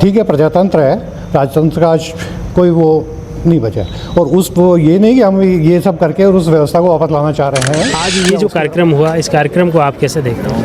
ठीक है, प्रजातंत्र है, राजतंत्र का आज कोई वो नहीं बचा। और उस वो ये नहीं कि हम ये सब करके और उस व्यवस्था को वापस लाना चाह रहे हैं। आज ये जो कार्यक्रम हुआ, इस कार्यक्रम को आप कैसे देखते हो?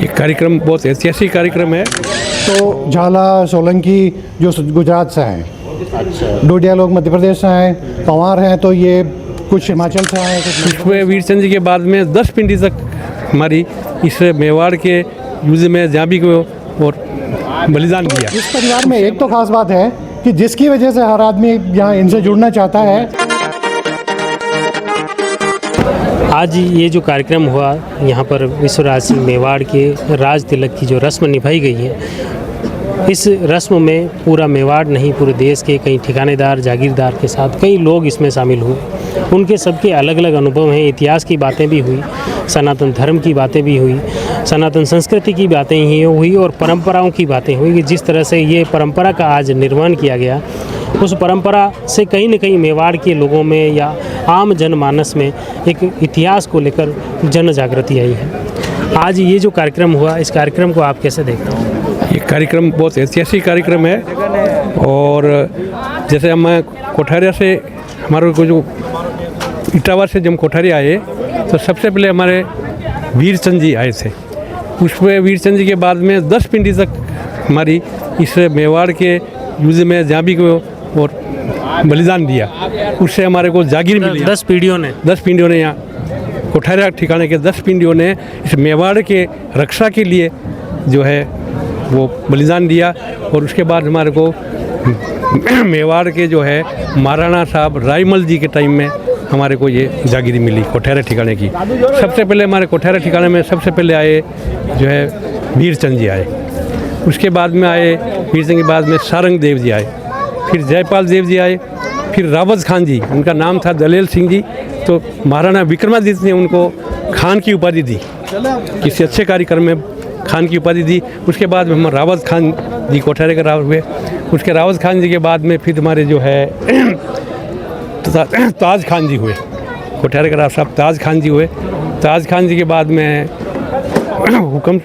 ये कार्यक्रम बहुत ऐतिहासिक कार्यक्रम है। तो झाला सोलंकी जो गुजरात से हैं, अच्छा, डोडिया लोग मध्य प्रदेश से हैं, पंवार हैं तो ये कुछ हिमाचल से आए, उसमें वीरचंद जी के बाद में 10 पिंडी तक हमारी इस मेवाड़ के युद्ध में जाबी को और बलिदान दिया। इस परिवार में एक तो खास बात है कि जिसकी वजह से हर आदमी यहाँ इनसे जुड़ना चाहता है। आज ये जो कार्यक्रम हुआ यहाँ पर विश्वराज सिंह मेवाड़ के राज तिलक की जो रस्म निभाई गई है, इस रस्म में पूरा मेवाड़ नहीं, पूरे देश के कई ठिकानेदार, जागीरदार के साथ कई लोग इसमें शामिल हुए। उनके सबके अलग अलग अनुभव हैं। इतिहास की बातें भी हुई, सनातन धर्म की बातें भी हुई, सनातन संस्कृति की बातें ही हुई और परंपराओं की बातें हुई कि जिस तरह से ये परंपरा का आज निर्माण किया गया, उस परंपरा से कहीं न कहीं मेवाड़ के लोगों में या आम जनमानस में एक इतिहास को लेकर जन जागृति आई है। आज ये जो कार्यक्रम हुआ, इस कार्यक्रम को आप कैसे देखते हो? ये कार्यक्रम बहुत ऐतिहासिक कार्यक्रम है। और जैसे हम कोठारिया से हमारे को जो इटावा से जब हम कोठारिया आए तो सबसे पहले हमारे वीरचंद जी आए थे। उसमें वीरचंद जी के बाद में 10 पिंडी तक हमारी इस मेवाड़ के युद्ध में जाबी को और बलिदान दिया। उससे हमारे को जागीर मिली। 10 पीढ़ियों ने यहाँ कोठारिया ठिकाने के 10 पिंडियों ने इस मेवाड़ के रक्षा के लिए जो है वो बलिदान दिया। और उसके बाद हमारे को मेवाड़ के जो है महाराणा साहब रायमल जी के टाइम में हमारे को ये जागीरी मिली कोठारिया ठिकाने की। सबसे पहले हमारे कोठारिया ठिकाने में सबसे पहले आए जो है वीरचंद जी आए। उसके बाद में आए वीरचंद के बाद में सारंग देव जी आए, फिर जयपाल देव जी आए, फिर रावत खान जी, उनका नाम था दलेल सिंह जी। तो महाराणा विक्रमादित्य ने उनको खान की उपाधि दी, किसी अच्छे कार्यक्रम में खान की उपाधि दी। उसके बाद में हम रावत खान जी कोठारे के राव हुए। उसके रावत खान जी के बाद में फिर हमारे जो है ताज खान जी हुए, कोठारे के राव साहब ताज खान जी हुए। ताज खान जी के बाद में हुक्म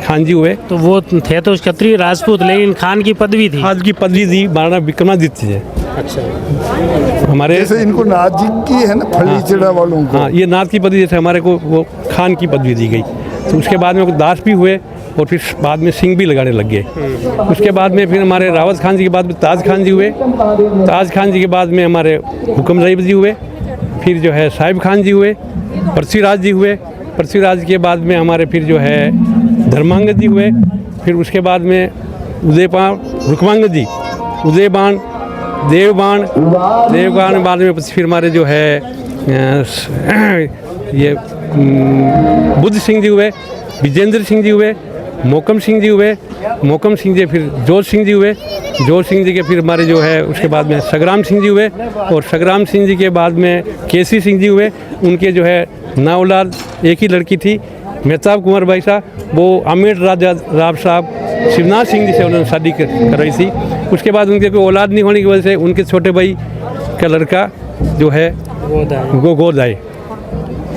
खान जी हुए। तो वो थे तो क्षत्रिय राजपूत, लेकिन खान की पदवी थी। खान की पदवी दी महाराणा विक्रमादित्य जी। अच्छा, हमारे जैसे इनको नाथ जी की है ना, फलीचड़ा वालों को। हाँ, ये नाथ की पदवी जैसे हमारे को वो खान की पदवी दी गई। तो उसके बाद में दास भी हुए और फिर बाद में सिंह भी लगाने लग गए। उसके बाद में फिर हमारे रावत खान जी के बाद में ताज खान जी हुए। ताज खान जी के बाद में हमारे हुक्म रईब जी हुए। फिर जो है साहिब खान जी हुए, पृथ्वीराज जी हुए। पृथ्वीराज के बाद में हमारे फिर जो है धर्मांगद जी हुए। फिर उसके बाद में उदयपान रुक्मांगद जी, उदयबान, देवबान के बाद में फिर हमारे जो है ये बुद्ध सिंह जी हुए, विजेंद्र सिंह जी हुए, मोकम सिंह जी हुए। मोकम सिंह जी फिर जोर सिंह जी हुए। जोर सिंह जी के फिर हमारे जो है उसके बाद में सग्राम सिंह जी हुए। और सग्राम सिंह जी के बाद में केसी सिंह जी हुए। उनके जो है 9 औलाद, एक ही लड़की थी मेहताब कुंवर भाई साहब, वो अमीर राजा राव साहब शिवनाथ सिंह जी से उन्होंने शादी कराई थी। उसके बाद उनके कोई औलाद नहीं होने की वजह से उनके छोटे भाई का लड़का जो है वो गोद आए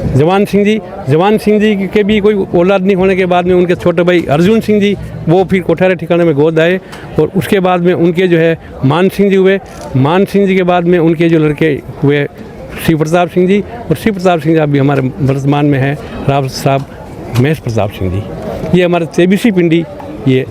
जवान सिंह जी के भी कोई औलाद नहीं होने के बाद में उनके छोटे भाई अर्जुन सिंह जी वो फिर कोठारे ठिकाने में गोद आए। और उसके बाद में उनके जो है मान सिंह जी हुए। मान सिंह जी के बाद में उनके जो लड़के हुए शिव प्रताप सिंह जी। और शिव प्रताप सिंह जी अभी हमारे वर्तमान में है राव साहब महेश प्रताप सिंह जी। ये हमारे 23वीं पिंडी ये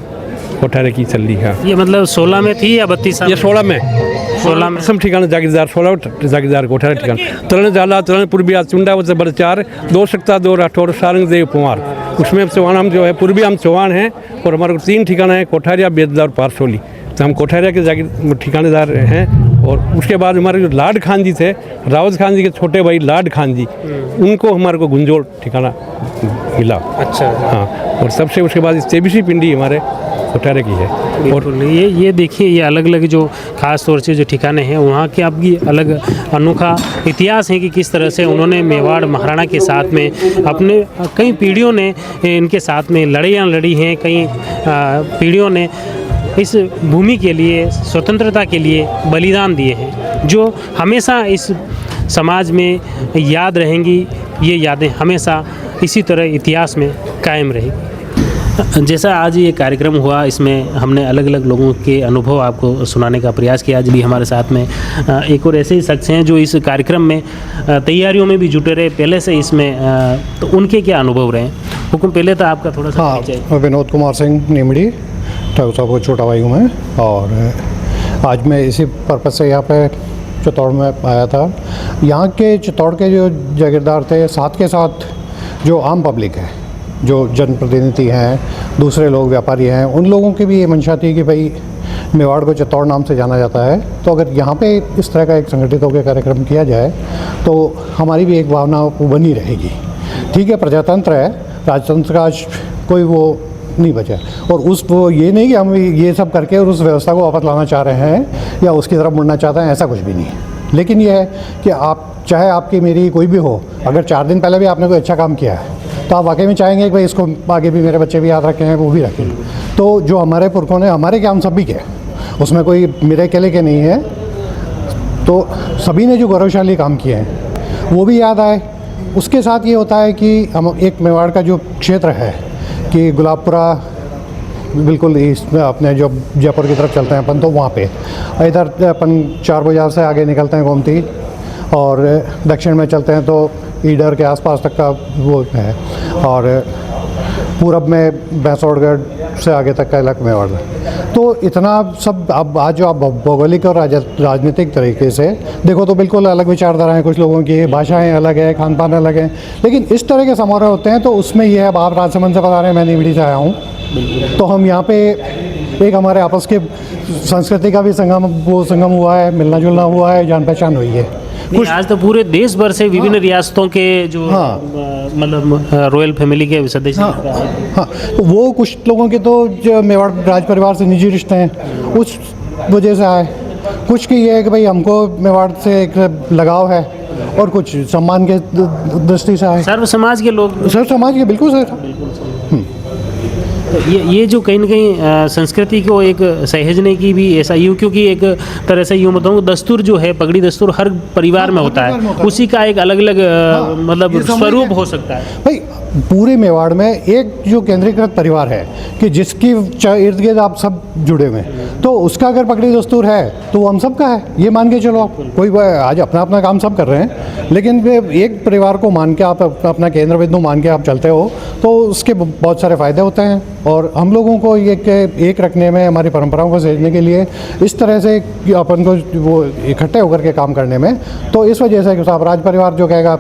कोठारे की चल रही है। ये मतलब 16 में थी या 32? ये 16 में सब ठिकाना जागीरदार 16 जागीरदार कोठारे ठिकाना तरण झाला, तरण पूर्बिया, चुंडावत बर 4, 2 सकता, 2 राठौर, सारंग देव पंवार। उसमें चौहान हम जो है पूर्वी हम चौहान हैं। और हमारे को 3 ठिकाना है, कोठारिया, बेदला और पारसोली। तो हम कोठारिया के जागीर ठिकानेदार हैं। और उसके बाद हमारे जो लाड खान जी थे, रावत खान जी के छोटे भाई लाड खान जी, उनको हमारे को गुंजोल ठिकाना मिला। अच्छा, हाँ। और सबसे उसके बाद 23वीं पिंडी हमारे कोठारे की है। और ये देखिए, ये अलग अलग जो खास तौर से जो ठिकाने हैं वहाँ के आपकी अलग अनोखा इतिहास है कि किस तरह से उन्होंने मेवाड़ महाराणा के साथ में अपने कई पीढ़ियों ने इनके साथ में लड़ाइयाँ लड़ी हैं। कई पीढ़ियों ने इस भूमि के लिए, स्वतंत्रता के लिए बलिदान दिए हैं, जो हमेशा इस समाज में याद रहेंगी। ये यादें हमेशा इसी तरह इतिहास में कायम रहेगी। जैसा आज ये कार्यक्रम हुआ, इसमें हमने अलग अलग लोगों के अनुभव आपको सुनाने का प्रयास किया। आज भी हमारे साथ में एक और ऐसे ही शख्स हैं जो इस कार्यक्रम में तैयारियों में भी जुटे रहे पहले से इसमें, तो उनके क्या अनुभव रहे? हुकुम, पहले तो आपका थोड़ा सा परिचय। हाँ, विनोद कुमार सिंह नीमड़ी, ठाकुर साहब को छोटा भाई हूँ मैं। और आज मैं इसी पर्पज़ से यहाँ पे चित्तौड़ में आया था। यहाँ के चित्तौड़ के जो जागीरदार थे, साथ के साथ जो आम पब्लिक है, जो जनप्रतिनिधि हैं, दूसरे लोग व्यापारी हैं, उन लोगों की भी ये मंशा थी कि भाई मेवाड़ को चित्तौड़ नाम से जाना जाता है, तो अगर यहाँ पे इस तरह का एक संगठित होकर कार्यक्रम किया जाए तो हमारी भी एक भावना बनी रहेगी। ठीक है, प्रजातंत्र है, राजतंत्र का आज कोई वो नहीं बचा। और उस वो ये नहीं कि हम ये सब करके और उस व्यवस्था को वापस लाना चाह रहे हैं या उसकी तरफ मुड़ना चाहते हैं, ऐसा कुछ भी नहीं है। लेकिन ये है कि आप, चाहे आपकी मेरी कोई भी हो, अगर 4 दिन पहले भी आपने कोई अच्छा काम किया है तो आप वाकई में चाहेंगे कि भाई इसको आगे भी मेरे बच्चे भी याद रखें, वो भी रखें। तो जो हमारे पुरखों ने, हमारे क्या, हम सभी के, उसमें कोई मेरे अकेले के नहीं है, तो सभी ने जो गौरवशाली काम किए हैं वो भी याद आए। उसके साथ ये होता है कि हम एक मेवाड़ का जो क्षेत्र है कि गुलाबपुरा बिल्कुल इसमें अपने जो जयपुर की तरफ चलते हैं अपन, तो वहाँ पे इधर अपन 4 बाजार से आगे निकलते हैं गोमती, और दक्षिण में चलते हैं तो ईडर के आसपास तक का वो है, और पूरब में भैंसौड़गढ़ से आगे तक का इलाका मेवाड़ है। तो इतना सब अब आज जो आप भौगोलिक और राजनीतिक तरीके से देखो तो बिल्कुल अलग विचारधारा हैं, कुछ लोगों की भाषाएं अलग है, खान पान अलग है, लेकिन इस तरह के समारोह होते हैं तो उसमें ये है, अब आप राजसमंद से बता रहे हैं, मैं नीमड़ी से आया हूँ, तो हम यहाँ पे एक हमारे आपस के संस्कृति का भी संगम हुआ है, मिलना जुलना हुआ है, जान पहचान हुई है। कुछ आज तो पूरे देश भर से विभिन्न रियासतों के जो मतलब रॉयल फैमिली के सदस्य, हाँ, तो वो कुछ लोगों के तो जो मेवाड़ राज परिवार से निजी रिश्ते हैं, उस वजह से आए। कुछ की ये है कि भाई हमको मेवाड़ से एक लगाव है, और कुछ सम्मान के दृष्टि से आए। सर्व समाज के लोग, सर्व समाज के, बिल्कुल सर। तो ये जो कहीं ना कहीं संस्कृति को एक सहेजने की भी ऐसा यूँ, क्योंकि एक तरह से यूँ बताऊँ, दस्तूर जो है, पगड़ी दस्तूर हर परिवार में होता है, उसी का एक अलग अलग मतलब स्वरूप हो सकता है। भाई पूरे मेवाड़ में एक जो केंद्रीकृत परिवार है कि जिसकी इर्द गिर्द आप सब जुड़े हुए हैं, तो उसका अगर पगड़ी दस्तूर है तो वो हम सब का है, ये मान के चलो। आप कोई आज अपना अपना काम सब कर रहे हैं, लेकिन एक परिवार को मान के आप अपना केंद्र बिंदु मान के आप चलते हो तो उसके बहुत सारे फ़ायदे होते हैं। और हम लोगों को ये एक रखने में, हमारी परंपराओं को सहेजने के लिए, इस तरह से अपन को वो इकट्ठे होकर के काम करने में, तो इस वजह से साहब राज परिवार जो कहेगा,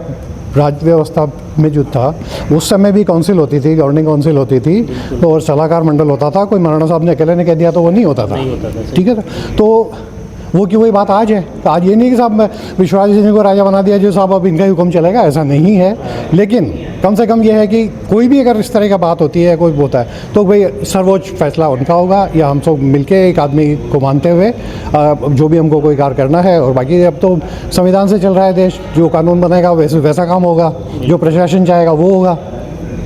राज व्यवस्था में जो था उस समय भी काउंसिल होती थी, गवर्निंग काउंसिल होती थी, तो और सलाहकार मंडल होता था। कोई महाराणा साहब ने अकेले ने कह दिया तो वो नहीं होता था, ठीक है। तो वो की वही बात आज है। तो आज ये नहीं कि साहब विश्वास जी को राजा बना दिया जो साहब अब इनका ही हुक्म चलेगा, ऐसा नहीं है। लेकिन कम से कम ये है कि कोई भी अगर इस तरह का बात होती है, कोई होता है, तो भाई सर्वोच्च फैसला उनका होगा, या हम सब मिलके एक आदमी को मानते हुए जो भी हमको कोई कार्य करना है। और बाकी अब तो संविधान से चल रहा है देश, जो कानून बनेगा वैसा काम होगा, जो प्रशासन चाहेगा वो होगा।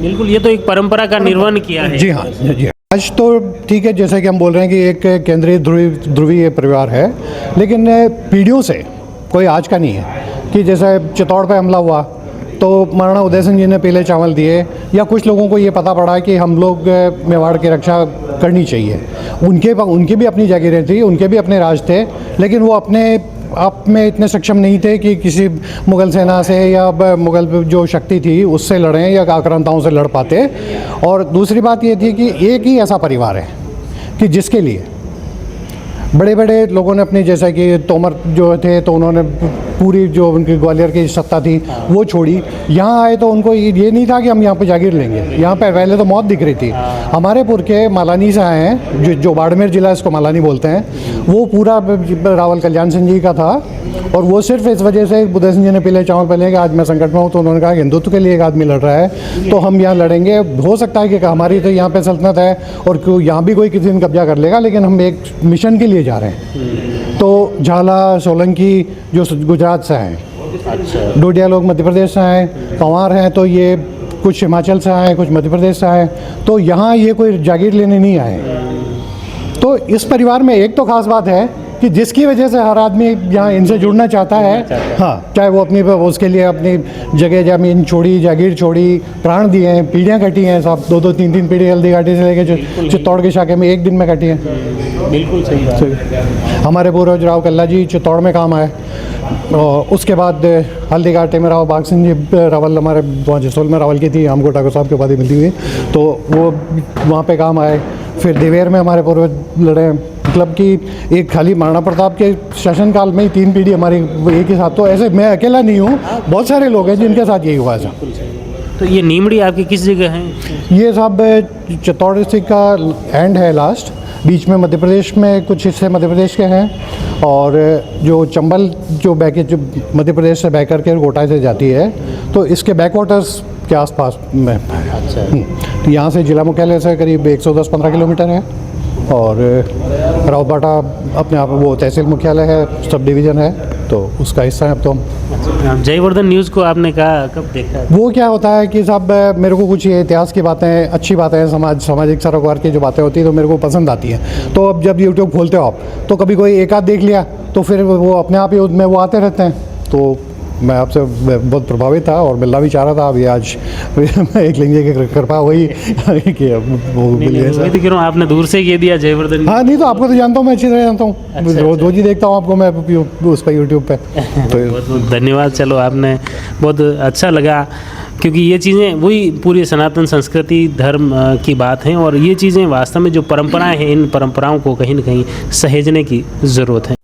बिल्कुल, ये तो एक परंपरा का निर्वहन किया है। जी हाँ, जी। आज तो ठीक है, जैसे कि हम बोल रहे हैं कि एक केंद्रीय ध्रुवीय परिवार है, लेकिन पीढ़ियों से कोई आज का नहीं है। कि जैसे चित्तौड़ पे हमला हुआ तो महाराणा उदय सिंह जी ने पीले चावल दिए, या कुछ लोगों को ये पता पड़ा कि हम लोग मेवाड़ की रक्षा करनी चाहिए। उनकी भी अपनी जागीरें थी, उनके भी अपने राज थे, लेकिन वो अपने आप में इतने सक्षम नहीं थे कि किसी मुग़ल सेना से या मुग़ल जो शक्ति थी उससे लड़ें या आक्रांताओं से लड़ पाते। और दूसरी बात ये थी कि एक ही ऐसा परिवार है कि जिसके लिए बड़े बड़े लोगों ने अपनी, जैसा कि तोमर जो थे तो उन्होंने पूरी जो उनकी ग्वालियर की सत्ता थी वो छोड़ी, यहाँ आए तो उनको ये नहीं था कि हम यहाँ पे जागीर लेंगे। यहाँ पे पहले तो मौत दिख रही थी। हमारे पुरखे मालानी से आए हैं, जो बाड़मेर जिला इसको मालानी बोलते हैं, वो पूरा रावल कल्याण सिंह जी का था। और वो सिर्फ इस वजह से उदय सिंह जी ने पीले चावल पहले कि आज मैं संकट में हूँ, तो उन्होंने कहा कि हिंदुत्व के लिए एक आदमी लड़ रहा है तो हम यहाँ लड़ेंगे। हो सकता है कि हमारी तो यहाँ पे सल्तनत है और यहाँ भी कोई किसी दिन कब्जा कर लेगा, लेकिन हम एक मिशन के लिए जा रहे हैं। तो झाला सोलंकी जो गुजरात से हैं, डोडिया लोग मध्य प्रदेश से आए, पंवार हैं तो ये कुछ हिमाचल से आए, कुछ मध्य प्रदेश से आए, तो यहाँ ये कोई जागीर लेने नहीं आए। तो इस परिवार में एक तो ख़ास बात है कि जिसकी वजह से हर आदमी यहाँ इनसे जुड़ना चाहता है। हाँ, चाहे वो अपनी उसके लिए अपनी जगह ज़मीन छोड़ी, जागीर छोड़ी, प्राण दिए हैं, पीढ़ियाँ कटी हैं, सब 2-2 3-3 पीढ़ी हल्दी घाटी से लेकर चित्तौड़ के शाखे में एक दिन में कटी हैं। बिल्कुल सही बात। हमारे पूर्वज राव कल्ला जी चित्तौड़ में काम आए, और उसके बाद हल्दी घाटी में राव बाग सिंह जी रावल, हमारे वहाँ जसोल में रावल की थी, हमको ठाकुर साहब की उपाधि मिलती हुई, तो वो वहाँ पे काम आए। फिर देवेर में हमारे पूर्वज लड़े, मतलब कि एक खाली महाराणा प्रताप के शासनकाल में ही 3 पीढ़ी हमारी एक ही साथ। तो ऐसे मैं अकेला नहीं हूँ, बहुत सारे लोग हैं जिनके साथ यही हुआ है। तो ये नीमड़ी आपकी किस जगह है? ये सब चित्तौड़ डिस्ट्रिक्ट का एंड है, लास्ट, बीच में मध्य प्रदेश में कुछ हिस्से मध्य प्रदेश के हैं, और जो चंबल जो मध्य प्रदेश से बैक करके गोटा से जाती है, तो इसके बैक वाटर्स के आसपास में। अच्छा। तो यहाँ से जिला मुख्यालय से करीब 110-15 किलोमीटर है, और रावबाटा अपने आप वो तहसील मुख्यालय है, सब डिवीज़न है, तो उसका हिस्सा है अब तो हम। अच्छा, जयवर्धन न्यूज़ को आपने कहा कब देखा? वो क्या होता है कि साहब मेरे को कुछ ये इतिहास की बातें, अच्छी बातें, सामाजिक सरोकार की जो बातें होती हैं तो मेरे को पसंद आती हैं। तो अब जब यूट्यूब खोलते हो आप, तो कभी कोई एक आध देख लिया तो फिर वो अपने आप ही उसमें वो आते रहते हैं। तो मैं आपसे बहुत प्रभावित था और मिलना भी चाह रहा था। अभी आज एक लिंगे की कृपा हुई कि वो मिल गए सर। तो कह रहा हूँ आपने दूर से कह दिया जयवर्धन। हाँ, नहीं तो आपको तो जानता हूँ, मैं अच्छी तरह जानता हूँ। अच्छा। रोज ही देखता हूँ आपको मैं उस पर यूट्यूब पे। तो बहुत बहुत धन्यवाद। चलो, आपने बहुत अच्छा लगा, क्योंकि ये चीज़ें वही पूरी सनातन संस्कृति धर्म की बात हैं, और ये चीज़ें वास्तव में जो परंपराएं हैं, इन परंपराओं को कहीं ना कहीं सहेजने की ज़रूरत है।